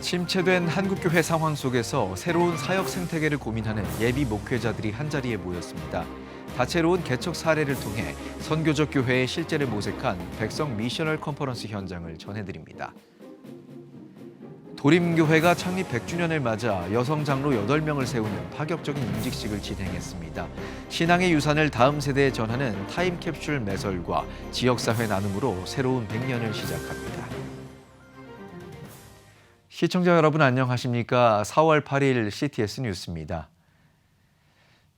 침체된 한국교회 상황 속에서 새로운 사역 생태계를 고민하는 예비 목회자들이 한자리에 모였습니다. 다채로운 개척 사례를 통해 선교적 교회의 실제를 모색한 백석 미셔널 컨퍼런스 현장을 전해드립니다. 도림교회가 창립 100주년을 맞아 여성 장로 8명을 세우는 파격적인 임직식을 진행했습니다. 신앙의 유산을 다음 세대에 전하는 타임캡슐 매설과 지역사회 나눔으로 새로운 100년을 시작합니다. 시청자 여러분 안녕하십니까? 4월 8일 CTS 뉴스입니다.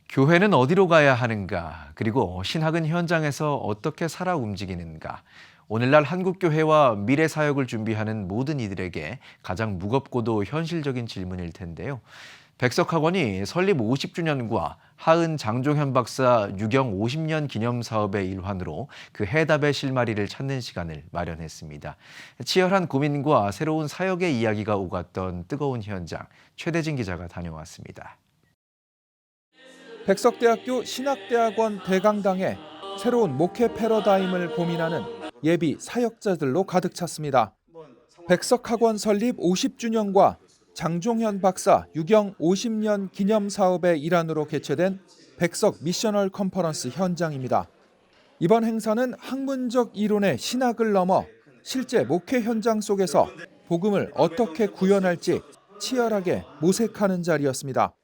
교회는 어디로 가야 하는가? 그리고 신학은 현장에서 어떻게 살아 움직이는가? 오늘날 한국교회와 미래 사역을 준비하는 모든 이들에게 가장 무겁고도 현실적인 질문일 텐데요. 백석학원이 설립 50주년과 하은 장종현 박사 유경 50년 기념 사업의 일환으로 그 해답의 실마리를 찾는 시간을 마련했습니다. 치열한 고민과 새로운 사역의 이야기가 오갔던 뜨거운 현장, 최대진 기자가 다녀왔습니다. 백석대학교 신학대학원 대강당에 새로운 목회 패러다임을 고민하는 예비 사역자들로 가득 찼습니다. 백석학원 설립 50주년과 장종현 박사 유경 50년 기념 사업의 일환으로 개최된 백석 미셔널 컨퍼런스 현장입니다. 이번 행사는 학문적 이론의 신학을 넘어 실제 목회 현장 속에서 복음을 어떻게 구현할지 치열하게 모색하는 자리였습니다.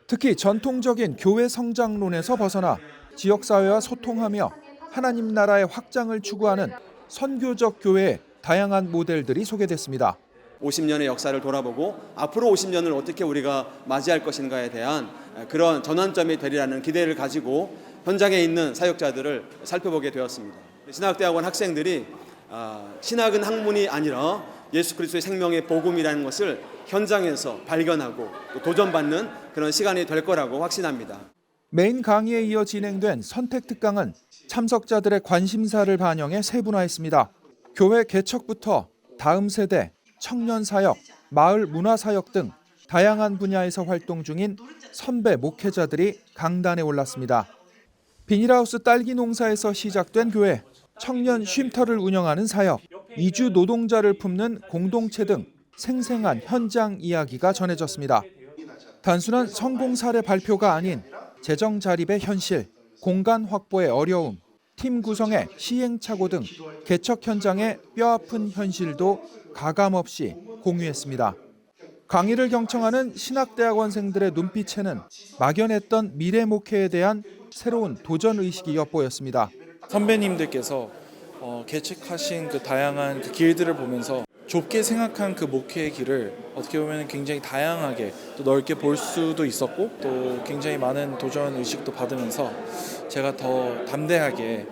특히 전통적인 교회 성장론에서 벗어나 지역사회와 소통하며 하나님 나라의 확장을 추구하는 선교적 교회의 다양한 모델들이 소개됐습니다. 50년의 역사를 돌아보고 앞으로 50년을 어떻게 우리가 맞이할 것인가에 대한 그런 전환점이 되리라는 기대를 가지고 현장에 있는 사역자들을 살펴보게 되었습니다. 신학대학원 학생들이 신학은 학문이 아니라 예수 그리스도의 생명의 복음이라는 것을 현장에서 발견하고 도전받는 그런 시간이 될 거라고 확신합니다. 메인 강의에 이어 진행된 선택특강은 참석자들의 관심사를 반영해 세분화했습니다. 교회 개척부터 다음 세대, 청년 사역, 마을 문화 사역 등 다양한 분야에서 활동 중인 선배 목회자들이 강단에 올랐습니다. 비닐하우스 딸기 농사에서 시작된 교회, 청년 쉼터를 운영하는 사역, 이주 노동자를 품는 공동체 등 생생한 현장 이야기가 전해졌습니다. 단순한 성공 사례 발표가 아닌 재정 자립의 현실, 공간 확보의 어려움, 팀 구성의 시행착오 등 개척 현장의 뼈아픈 현실도 가감없이 공유했습니다. 강의를 경청하는 신학대학원생들의 눈빛에는 막연했던 미래 목회에 대한 새로운 도전 의식이 엿보였습니다. 선배님들께서 개척하신 그 다양한 그 길들을 보면서 좁게 생각한 그 목회의 길을 어떻게 보면 굉장히 다양하게 또 넓게 볼 수도 있었고 또 굉장히 많은 도전 의식도 받으면서 제가 더 담대하게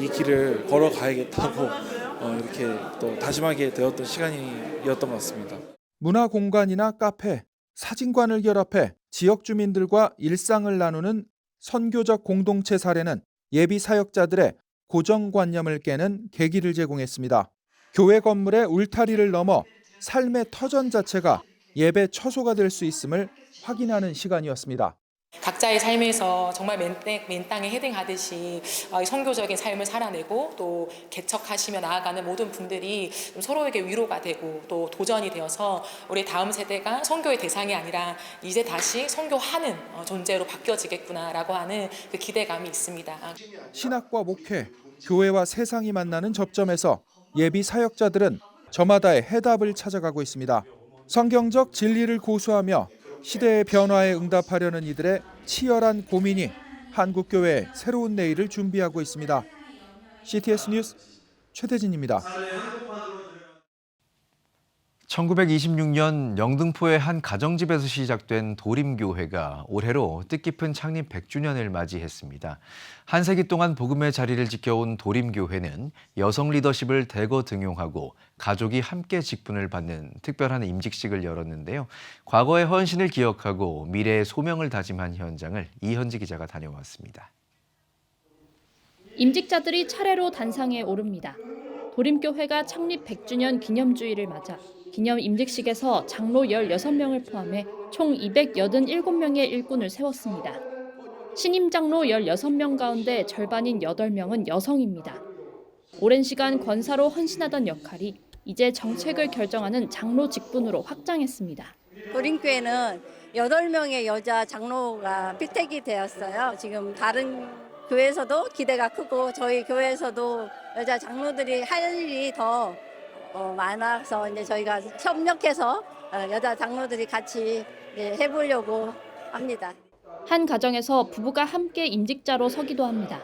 이 길을 걸어가야겠다고 이렇게 또 다짐하게 되었던 시간이었던 것 같습니다. 문화 공간이나 카페, 사진관을 결합해 지역 주민들과 일상을 나누는 선교적 공동체 사례는 예비 사역자들의 고정관념을 깨는 계기를 제공했습니다. 교회 건물의 울타리를 넘어 삶의 터전 자체가 예배 처소가 될 수 있음을 확인하는 시간이었습니다. 각자의 삶에서 정말 맨 땅에 헤딩하듯이 선교적인 삶을 살아내고 또 개척하시며 나아가는 모든 분들이 서로에게 위로가 되고 또 도전이 되어서 우리 다음 세대가 선교의 대상이 아니라 이제 다시 선교하는 존재로 바뀌어지겠구나라고 하는 그 기대감이 있습니다. 신학과 목회, 교회와 세상이 만나는 접점에서 예비 사역자들은 저마다의 해답을 찾아가고 있습니다. 성경적 진리를 고수하며 시대의 변화에 응답하려는 이들의 치열한 고민이 한국교회의 새로운 내일을 준비하고 있습니다. CTS 뉴스 최대진입니다. 1926년 영등포의 한 가정집에서 시작된 도림교회가 올해로 뜻깊은 창립 100주년을 맞이했습니다. 한 세기 동안 복음의 자리를 지켜온 도림교회는 여성 리더십을 대거 등용하고 가족이 함께 직분을 받는 특별한 임직식을 열었는데요. 과거의 헌신을 기억하고 미래의 소명을 다짐한 현장을 이현지 기자가 다녀왔습니다. 임직자들이 차례로 단상에 오릅니다. 도림교회가 창립 100주년 기념주의를 맞아 기념 임직식에서 장로 16명을 포함해 총 287명의 일꾼을 세웠습니다. 신임 장로 16명 가운데 절반인 8명은 여성입니다. 오랜 시간 권사로 헌신하던 역할이 이제 정책을 결정하는 장로 직분으로 확장했습니다. 도림교회는 8명의 여자 장로가 필택이 되었어요. 지금 다른 교회에서도 기대가 크고 저희 교회에서도 여자 장로들이 할 일이 더 많아서 이제 저희가 협력해서 여자 장로들이 같이 해보려고 합니다. 한 가정에서 부부가 함께 임직자로 서기도 합니다.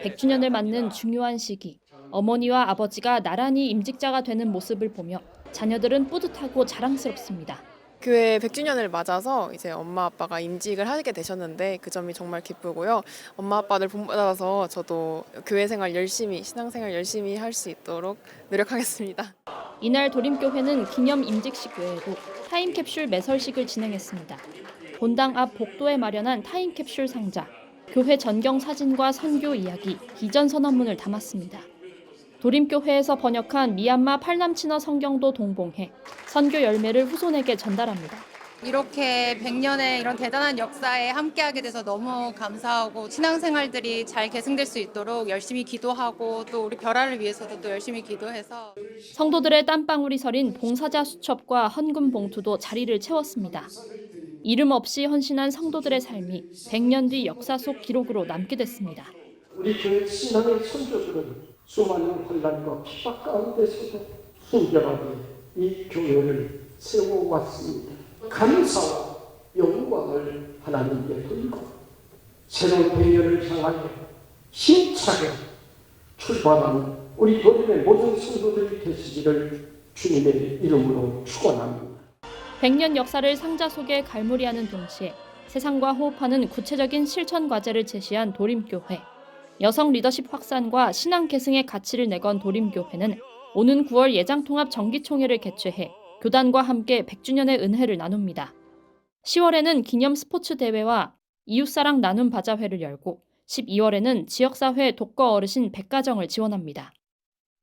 100주년을 맞는 중요한 시기, 어머니와 아버지가 나란히 임직자가 되는 모습을 보며 자녀들은 뿌듯하고 자랑스럽습니다. 교회 100주년을 맞아서 이제 엄마 아빠가 임직을 하게 되셨는데 그 점이 정말 기쁘고요. 엄마 아빠들 본받아서 저도 교회 생활 열심히, 신앙생활 열심히 할 수 있도록 노력하겠습니다. 이날 도림교회는 기념 임직식 외에도 타임캡슐 매설식을 진행했습니다. 본당 앞 복도에 마련한 타임캡슐 상자, 교회 전경 사진과 선교 이야기, 기전 선언문을 담았습니다. 도림교회에서 번역한 미얀마 팔남친어 성경도 동봉해 선교 열매를 후손에게 전달합니다. 이렇게 100년의 이런 대단한 역사에 함께하게 돼서 너무 감사하고 신앙생활들이 잘 계승될 수 있도록 열심히 기도하고 또 우리 별아를 위해서도 또 열심히 기도해서 성도들의 땀방울이 서린 봉사자 수첩과 헌금 봉투도 자리를 채웠습니다. 이름 없이 헌신한 성도들의 삶이 100년 뒤 역사 속 기록으로 남게 됐습니다. 우리 교회 신앙의 선조들은 수많은 혼란과 핍박 가운데서도 순결하게 이 교회를 세워왔습니다. 감사와 영광을 하나님께 돌리고 새로운 100년을 향하여 힘차게 출발하는 우리 도림의 모든 성도들이 되시기를 주님의 이름으로 축원합니다. 100년 역사를 상자 속에 갈무리하는 동시에 세상과 호흡하는 구체적인 실천 과제를 제시한 도림교회. 여성 리더십 확산과 신앙 계승의 가치를 내건 도림교회는 오는 9월 예장통합 정기총회를 개최해 교단과 함께 100주년의 은혜를 나눕니다. 10월에는 기념 스포츠 대회와 이웃사랑 나눔 바자회를 열고 12월에는 지역사회 독거 어르신 100가정을 지원합니다.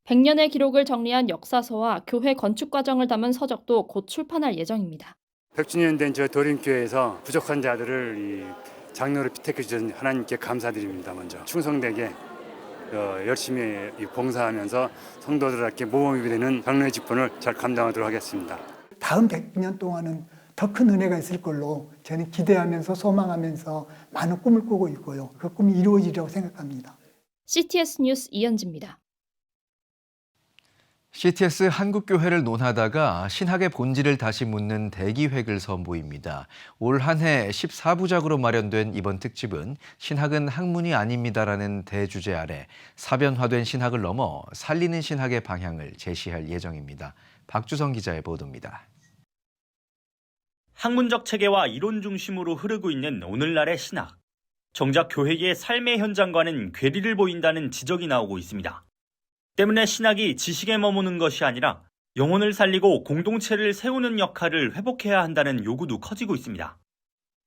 100년의 기록을 정리한 역사서와 교회 건축 과정을 담은 서적도 곧 출판할 예정입니다. 100주년 된 저 도림교회에서 부족한 자들을 장로로 피택해 주신 하나님께 감사드립니다. 먼저 충성되게 열심히 봉사하면서 성도들에게 모범이 되는 장로의 직분을 잘 감당하도록 하겠습니다. 다음 100년 동안은 더 큰 은혜가 있을 걸로 저는 기대하면서 소망하면서 많은 꿈을 꾸고 있고요. 그 꿈이 이루어지리라고 생각합니다. CTS 뉴스 이현지입니다. CTS 한국교회를 논하다가 신학의 본질을 다시 묻는 대기획을 선보입니다. 올 한 해 14부작으로 마련된 이번 특집은 신학은 학문이 아닙니다라는 대주제 아래 사변화된 신학을 넘어 살리는 신학의 방향을 제시할 예정입니다. 박주성 기자의 보도입니다. 학문적 체계와 이론 중심으로 흐르고 있는 오늘날의 신학. 정작 교회의 삶의 현장과는 괴리를 보인다는 지적이 나오고 있습니다. 때문에 신학이 지식에 머무는 것이 아니라 영혼을 살리고 공동체를 세우는 역할을 회복해야 한다는 요구도 커지고 있습니다.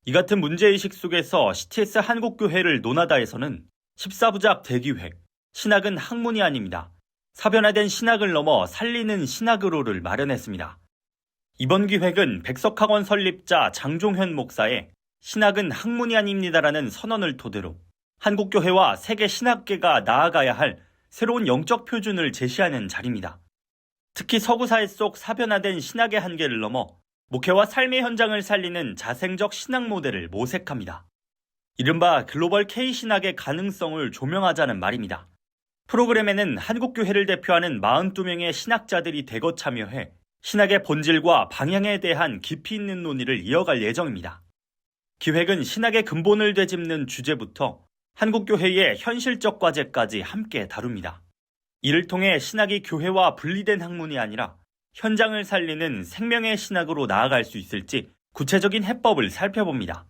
이 같은 문제의식 속에서 CTS 한국교회를 논하다에서는 14부작 대기획, 신학은 학문이 아닙니다. 사변화된 신학을 넘어 살리는 신학으로를 마련했습니다. 이번 기획은 백석학원 설립자 장종현 목사의 신학은 학문이 아닙니다라는 선언을 토대로 한국교회와 세계 신학계가 나아가야 할 새로운 영적 표준을 제시하는 자리입니다. 특히 서구사회 속 사변화된 신학의 한계를 넘어 목회와 삶의 현장을 살리는 자생적 신학 모델을 모색합니다. 이른바 글로벌 K신학의 가능성을 조명하자는 말입니다. 프로그램에는 한국교회를 대표하는 42명의 신학자들이 대거 참여해 신학의 본질과 방향에 대한 깊이 있는 논의를 이어갈 예정입니다. 기획은 신학의 근본을 되짚는 주제부터 한국교회의 현실적 과제까지 함께 다룹니다. 이를 통해 신학이 교회와 분리된 학문이 아니라 현장을 살리는 생명의 신학으로 나아갈 수 있을지 구체적인 해법을 살펴봅니다.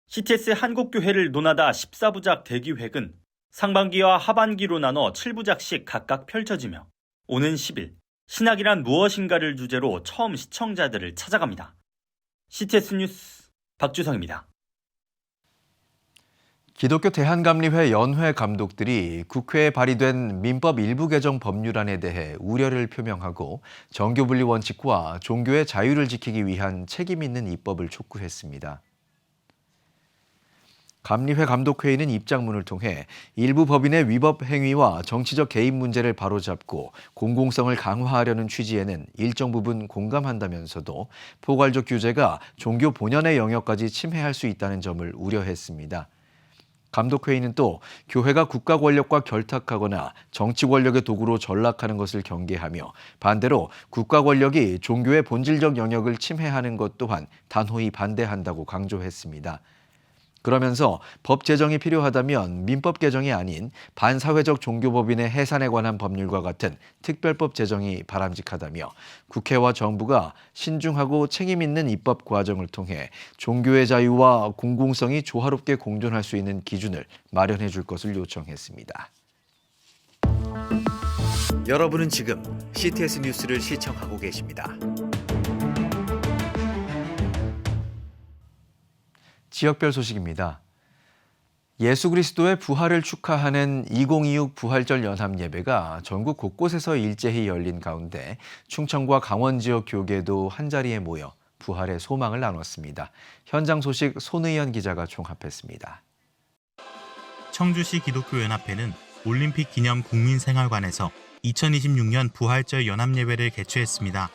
CTS 한국교회를 논하다 14부작 대기획은 상반기와 하반기로 나눠 7부작씩 각각 펼쳐지며 오는 10일 신학이란 무엇인가를 주제로 처음 시청자들을 찾아갑니다. CTS 뉴스 박주성입니다. 기독교 대한감리회 연회 감독들이 국회에 발의된 민법 일부 개정 법률안에 대해 우려를 표명하고 정교분리 원칙과 종교의 자유를 지키기 위한 책임 있는 입법을 촉구했습니다. 감리회 감독회의는 입장문을 통해 일부 법인의 위법 행위와 정치적 개입 문제를 바로잡고 공공성을 강화하려는 취지에는 일정 부분 공감한다면서도 포괄적 규제가 종교 본연의 영역까지 침해할 수 있다는 점을 우려했습니다. 감독회의는 또 교회가 국가 권력과 결탁하거나 정치 권력의 도구로 전락하는 것을 경계하며 반대로 국가 권력이 종교의 본질적 영역을 침해하는 것 또한 단호히 반대한다고 강조했습니다. 그러면서 법 제정이 필요하다면 민법 개정이 아닌 반사회적 종교법인의 해산에 관한 법률과 같은 특별법 제정이 바람직하다며 국회와 정부가 신중하고 책임 있는 입법 과정을 통해 종교의 자유와 공공성이 조화롭게 공존할 수 있는 기준을 마련해 줄 것을 요청했습니다. 여러분은 지금 CTS 뉴스를 시청하고 계십니다. 지역별 소식입니다. 예수 그리스도의 부활을 축하하는 2026 부활절 연합 예배가 전국 곳곳에서 일제히 열린 가운데 충청과 강원 지역 교계도 한자리에 모여 부활의 소망을 나눴습니다. 현장 소식 손의연 기자가 종합했습니다. 청주시 기독교연합회는 올림픽 기념 국민생활관에서 2026년 부활절 연합예배를 개최했습니다.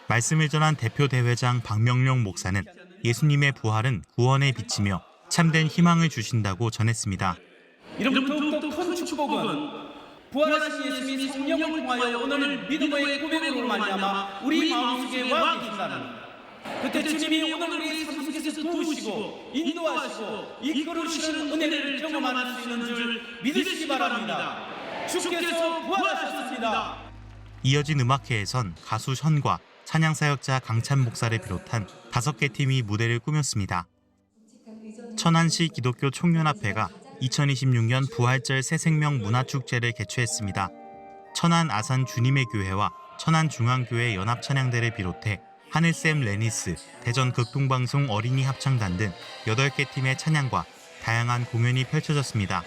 말씀을 전한 대표대회장 박명룡 목사는 예수님의 부활은 구원의 빛이며 참된 희망을 주신다고 전했습니다. 이름부터 더욱 큰 축복은 부활하신 예수님이 성령을 통하여 오늘 믿음의 고백으로 말미암아 우리 마음속에 와 계신다는 그때 주님이 오늘 우리 삶 속에서 도우시고 인도하시고 이끌으시는 은혜를 경험할 수 있는 줄 믿으시기 바랍니다. 주께서 부활하셨습니다. 이어진 음악회에선 가수 현과 찬양사역자 강찬 목사를 비롯한 5개 팀이 무대를 꾸몄습니다. 천안시 기독교 총연합회가 2026년 부활절 새생명 문화축제를 개최했습니다. 천안 아산 주님의 교회와 천안중앙교회 연합찬양대를 비롯해 하늘샘 레니스, 대전 극동방송 어린이 합창단 등 8개 팀의 찬양과 다양한 공연이 펼쳐졌습니다.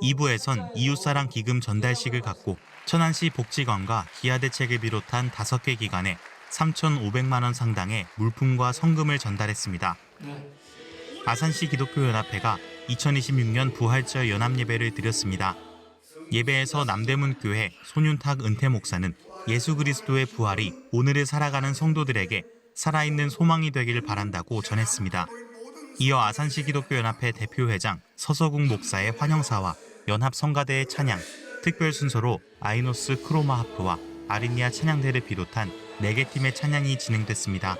2부에선 이웃사랑 기금 전달식을 갖고 천안시 복지관과 기아대책을 비롯한 5개 기관에 3,500만 원 상당의 물품과 성금을 전달했습니다. 아산시 기독교연합회가 2026년 부활절 연합예배를 드렸습니다. 예배에서 남대문교회 손윤탁 은퇴 목사는 예수 그리스도의 부활이 오늘을 살아가는 성도들에게 살아있는 소망이 되길 바란다고 전했습니다. 이어 아산시 기독교연합회 대표회장 서서국 목사의 환영사와 연합성가대의 찬양, 특별 순서로 아이노스 크로마 하프와 아리니아 찬양대를 비롯한 4개 팀의 찬양이 진행됐습니다.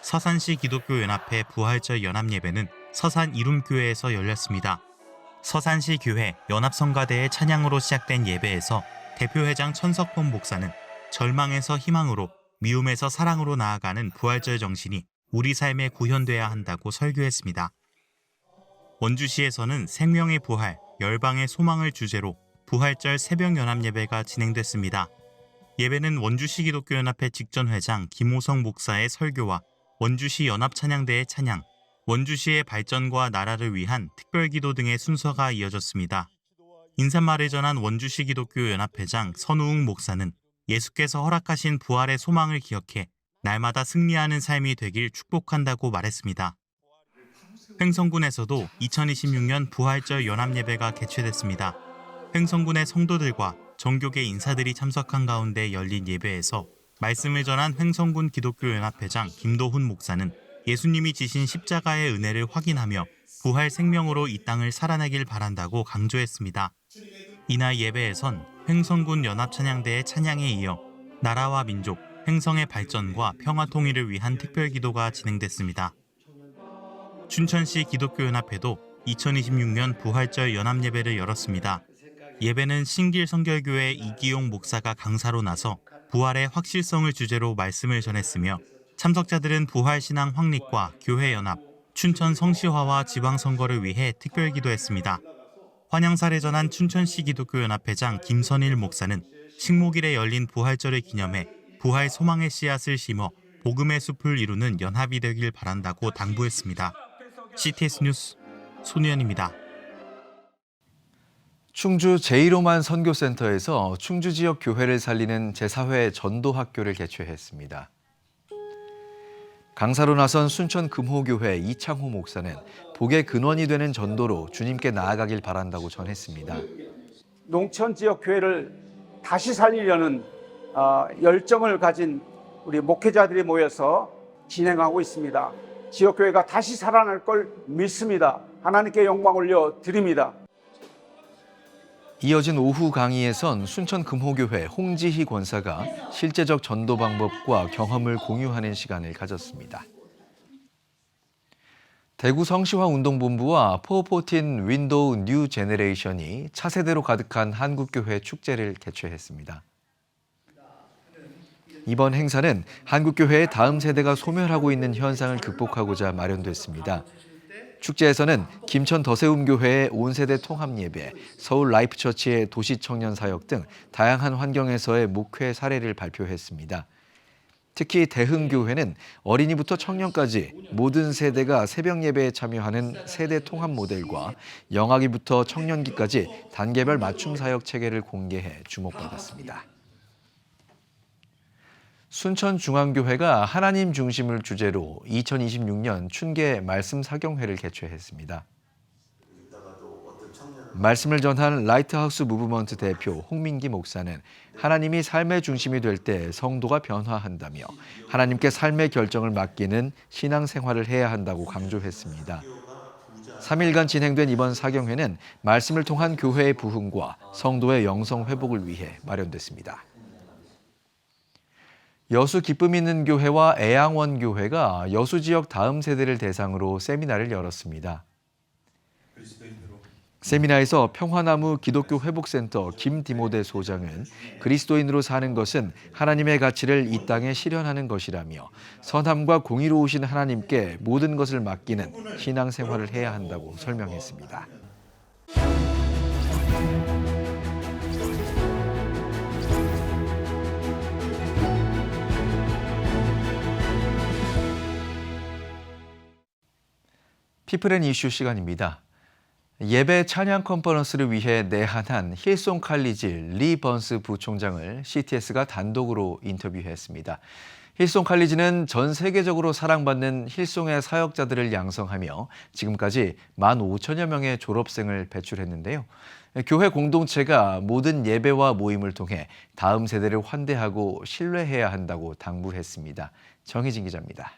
서산시 기독교연합회 부활절 연합예배는 서산 이룸교회에서 열렸습니다. 서산시 교회 연합성가대의 찬양으로 시작된 예배에서 대표회장 천석범 목사는 절망에서 희망으로, 미움에서 사랑으로 나아가는 부활절 정신이 우리 삶에 구현돼야 한다고 설교했습니다. 원주시에서는 생명의 부활, 열방의 소망을 주제로 부활절 새벽 연합예배가 진행됐습니다. 예배는 원주시 기독교연합회 직전회장 김호성 목사의 설교와 원주시 연합찬양대의 찬양, 원주시의 발전과 나라를 위한 특별기도 등의 순서가 이어졌습니다. 인사말을 전한 원주시 기독교연합회장 선우웅 목사는 예수께서 허락하신 부활의 소망을 기억해 날마다 승리하는 삶이 되길 축복한다고 말했습니다. 횡성군에서도 2026년 부활절 연합예배가 개최됐습니다. 횡성군의 성도들과 정교계 인사들이 참석한 가운데 열린 예배에서 말씀을 전한 횡성군 기독교연합회장 김도훈 목사는 예수님이 지신 십자가의 은혜를 확인하며 부활 생명으로 이 땅을 살아내길 바란다고 강조했습니다. 이날 예배에선 횡성군 연합찬양대의 찬양에 이어 나라와 민족, 횡성의 발전과 평화 통일을 위한 특별기도가 진행됐습니다. 춘천시 기독교연합회도 2026년 부활절 연합예배를 열었습니다. 예배는 신길 성결교회 이기용 목사가 강사로 나서 부활의 확실성을 주제로 말씀을 전했으며 참석자들은 부활신앙 확립과 교회연합, 춘천 성시화와 지방선거를 위해 특별기도했습니다. 환영사를 전한 춘천시 기독교연합회장 김선일 목사는 식목일에 열린 부활절을 기념해 부활 소망의 씨앗을 심어 복음의 숲을 이루는 연합이 되길 바란다고 당부했습니다. CTS 뉴스 손우현입니다. 충주 제1호만 선교센터에서 충주 지역 교회를 살리는 제4회 전도학교를 개최했습니다. 강사로 나선 순천 금호교회 이창호 목사는 복의 근원이 되는 전도로 주님께 나아가길 바란다고 전했습니다. 농촌 지역 교회를 다시 살리려는 열정을 가진 우리 목회자들이 모여서 진행하고 있습니다. 지역 교회가 다시 살아날 걸 믿습니다. 하나님께 영광 올려 드립니다. 이어진 오후 강의에선 순천 금호교회 홍지희 권사가 실제적 전도 방법과 경험을 공유하는 시간을 가졌습니다. 대구 성시화운동본부와 414 윈도우 뉴 제너레이션이 차세대로 가득한 한국교회 축제를 개최했습니다. 이번 행사는 한국교회의 다음 세대가 소멸하고 있는 현상을 극복하고자 마련됐습니다. 축제에서는 김천 더세움교회의 온세대 통합예배, 서울 라이프처치의 도시청년 사역 등 다양한 환경에서의 목회 사례를 발표했습니다. 특히 대흥교회는 어린이부터 청년까지 모든 세대가 새벽 예배에 참여하는 세대 통합 모델과 영아기부터 청년기까지 단계별 맞춤 사역 체계를 공개해 주목받았습니다. 순천중앙교회가 하나님 중심을 주제로 2026년 춘계 말씀 사경회를 개최했습니다. 말씀을 전한 라이트하우스 무브먼트 대표 홍민기 목사는 하나님이 삶의 중심이 될 때 성도가 변화한다며 하나님께 삶의 결정을 맡기는 신앙생활을 해야 한다고 강조했습니다. 3일간 진행된 이번 사경회는 말씀을 통한 교회의 부흥과 성도의 영성 회복을 위해 마련됐습니다. 여수 기쁨 있는 교회와 애양원 교회가 여수 지역 다음 세대를 대상으로 세미나를 열었습니다. 세미나에서 평화나무 기독교 회복센터 김디모데 소장은 그리스도인으로 사는 것은 하나님의 가치를 이 땅에 실현하는 것이라며 선함과 공의로우신 하나님께 모든 것을 맡기는 신앙생활을 해야 한다고 설명했습니다. 피플앤이슈 시간입니다. 예배 찬양 컨퍼런스를 위해 내한한 힐송 칼리지 리 번스 부총장을 CTS가 단독으로 인터뷰했습니다. 힐송 칼리지는 전 세계적으로 사랑받는 힐송의 사역자들을 양성하며 지금까지 15,000여 명의 졸업생을 배출했는데요. 교회 공동체가 모든 예배와 모임을 통해 다음 세대를 환대하고 신뢰해야 한다고 당부했습니다. 정희진 기자입니다.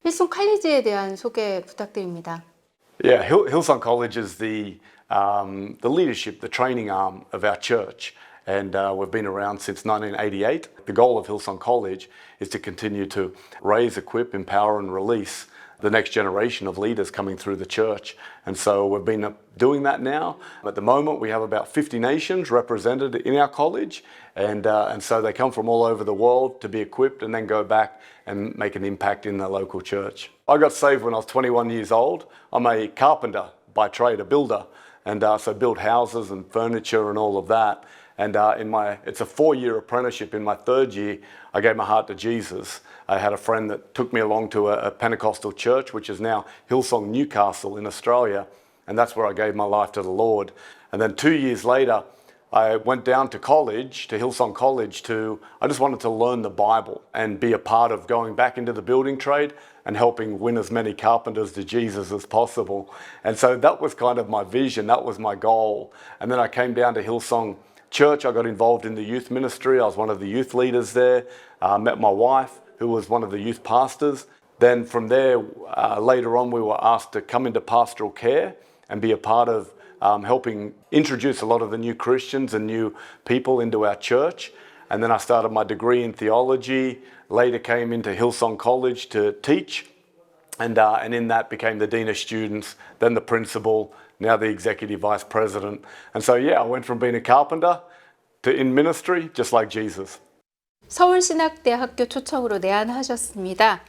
힐송 칼리지에 대한 소개 부탁드립니다. Yeah, Hillsong College is the leadership, the training arm of our church, and we've been around since 1988. The goal of Hillsong College is to continue to raise, equip, empower, and release the next generation of leaders coming through the church. And so we've been doing that now. At the moment, we have about 50 nations represented in our college, and so they come from all over the world to be equipped and then go back and make an impact in the local church. I got saved when I was 21 years old. I'm a carpenter by trade, a builder, and so build houses and furniture and all of that. And it's a 4-year apprenticeship. In my 3rd year, I gave my heart to Jesus. I had a friend that took me along to a Pentecostal church, which is now Hillsong Newcastle in Australia, and that's where I gave my life to the Lord. And then 2 years later, I went down to college, to Hillsong College, I just wanted to learn the Bible and be a part of going back into the building trade and helping win as many carpenters to Jesus as possible. And so that was kind of my vision, that was my goal. And then I came down to Hillsong Church. I got involved in the youth ministry. I was one of the youth leaders there. Met my wife, who was one of the youth pastors. Then from there, later on, we were asked to come into pastoral care and be a part of helping introduce a lot of the new Christians and new people into our church. And then I started my degree in theology, later came into Hillsong College to teach, and in that became the Dean of Students, then the Principal, now the Executive Vice President. And so, yeah, I went from being a carpenter to in ministry, just like Jesus. 서울신학대학교 초청으로 내한하셨습니다.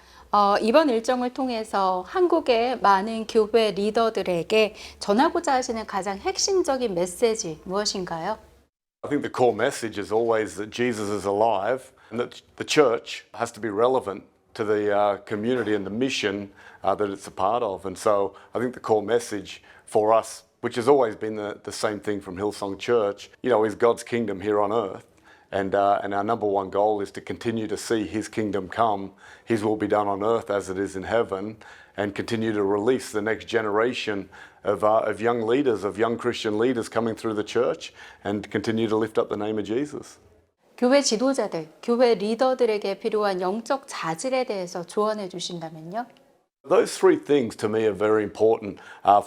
이번 일정을 통해서 한국의 많은 교회 리더들에게 전하고자 하시는 가장 핵심적인 메시지 무엇인가요? I think the core message is always that Jesus is alive and that the church has to be relevant to the community and the mission that it's a part of. And so I think the core message for us, which has always been the same thing from Hillsong Church, is God's kingdom here on earth. and our number one goal is to continue to see His kingdom come, His will be done on earth as it is in heaven, and continue to release the next generation of young leaders, of young Christian leaders coming through the church, and continue to lift up the name of Jesus. 교회 지도자들, 교회 리더들에게 필요한 영적 자질에 대해서 조언해 주신다면요? Those three things to me are very important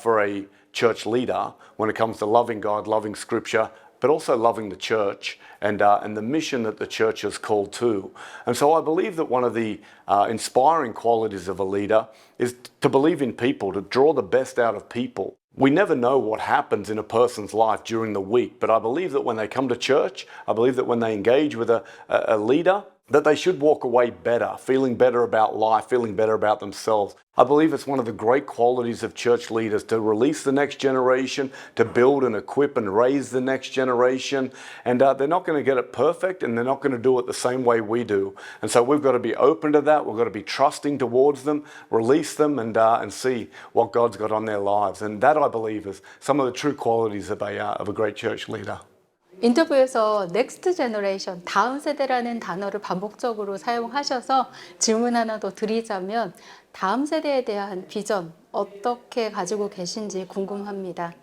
for a church leader when it comes to loving God, loving Scripture, but also loving the church and the mission that the church is called to. And so I believe that one of the inspiring qualities of a leader is to believe in people, to draw the best out of people. We never know what happens in a person's life during the week, but I believe that when they come to church, I believe that when they engage with a leader, that they should walk away better, feeling better about life, feeling better about themselves. I believe it's one of the great qualities of church leaders to release the next generation, to build and equip and raise the next generation. And they're not going to get it perfect, and they're not going to do it the same way we do. And so we've got to be open to that. We've got to be trusting towards them, release them, and see what God's got on their lives. And that, I believe, is some of the true qualities of a great church leader. 인터뷰에서 넥스트 제너레이션, 다음 세대라는 단어를 반복적으로 사용하셔서 질문 하나 더 드리자면 다음 세대에 대한 비전 어떻게 가지고 계신지 궁금합니다.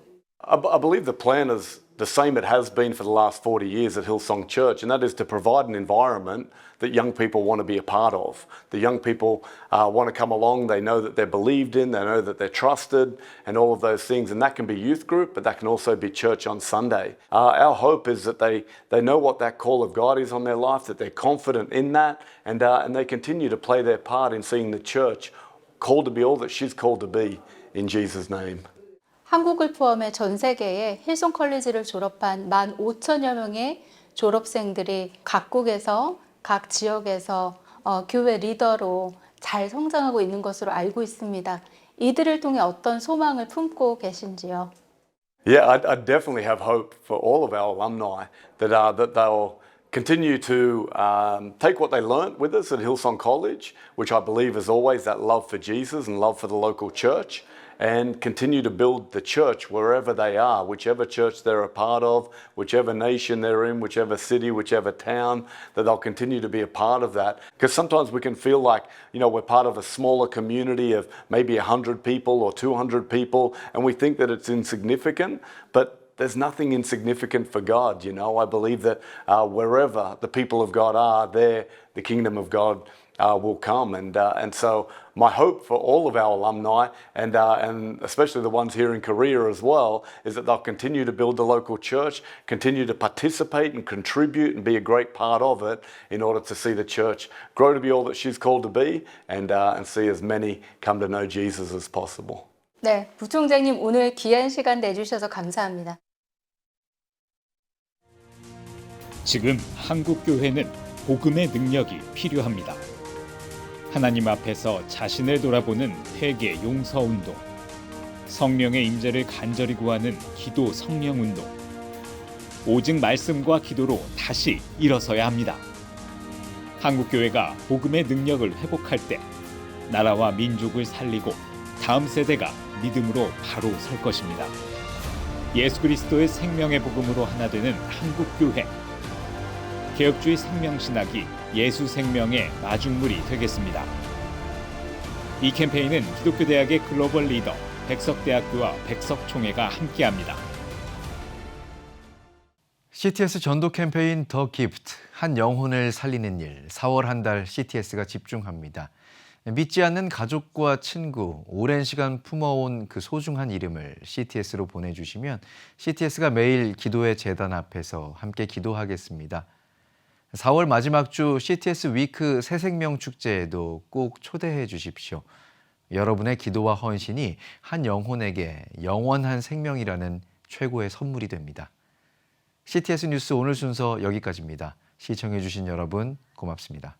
I believe the plan is the same it has been for the last 40 years at Hillsong Church, and that is to provide an environment that young people want to be a part of. The young people want to come along, they know that they're believed in, they know that they're trusted, and all of those things. And that can be youth group, but that can also be church on Sunday. Our hope is that they know what that call of God is on their life, that they're confident in that, and they continue to play their part in seeing the church called to be all that she's called to be in Jesus' name. 한국을 포함해 전 세계에 힐송 컬리지를 졸업한 15,000여 명의 졸업생들이 각국에서 각 지역에서 교회 리더로 잘 성장하고 있는 것으로 알고 있습니다. 이들을 통해 어떤 소망을 품고 계신지요? Yeah, I definitely have hope for all of our alumni that they'll continue to take what they learnt with us at Hillsong College, which I believe is always that love for Jesus and love for the local church, and continue to build the church wherever they are, whichever church they're a part of, whichever nation they're in, whichever city, whichever town, that they'll continue to be a part of that. Because sometimes we can feel like, we're part of a smaller community of maybe 100 people or 200 people, and we think that it's insignificant, but there's nothing insignificant for God. I believe that wherever the people of God are, there the kingdom of God will come. And so my hope for all of our alumni, and especially the ones here in Korea as well, is that they'll continue to build the local church, continue to participate and contribute and be a great part of it in order to see the church grow to be all that she's called to be, and see as many come to know Jesus as possible. 네, 부총장님 오늘 귀한 시간 내주셔서 감사합니다. 지금 한국 교회는 복음의 능력이 필요합니다. 하나님 앞에서 자신을 돌아보는 회개 용서 운동, 성령의 임재를 간절히 구하는 기도 성령 운동, 오직 말씀과 기도로 다시 일어서야 합니다. 한국 교회가 복음의 능력을 회복할 때 나라와 민족을 살리고 다음 세대가 믿음으로 바로 설 것입니다. 예수 그리스도의 생명의 복음으로 하나 되는 한국 교회. 개혁주의 생명신학이 예수 생명의 마중물이 되겠습니다. 이 캠페인은 기독교대학의 글로벌 리더 백석대학교와 백석총회가 함께합니다. CTS 전도 캠페인 더 기프트, 한 영혼을 살리는 일, 4월 한 달 CTS가 집중합니다. 믿지 않는 가족과 친구, 오랜 시간 품어온 그 소중한 이름을 CTS로 보내주시면 CTS가 매일 기도의 제단 앞에서 함께 기도하겠습니다. 4월 마지막 주 CTS 위크 새생명 축제에도 꼭 초대해 주십시오. 여러분의 기도와 헌신이 한 영혼에게 영원한 생명이라는 최고의 선물이 됩니다. CTS 뉴스 오늘 순서 여기까지입니다. 시청해 주신 여러분 고맙습니다.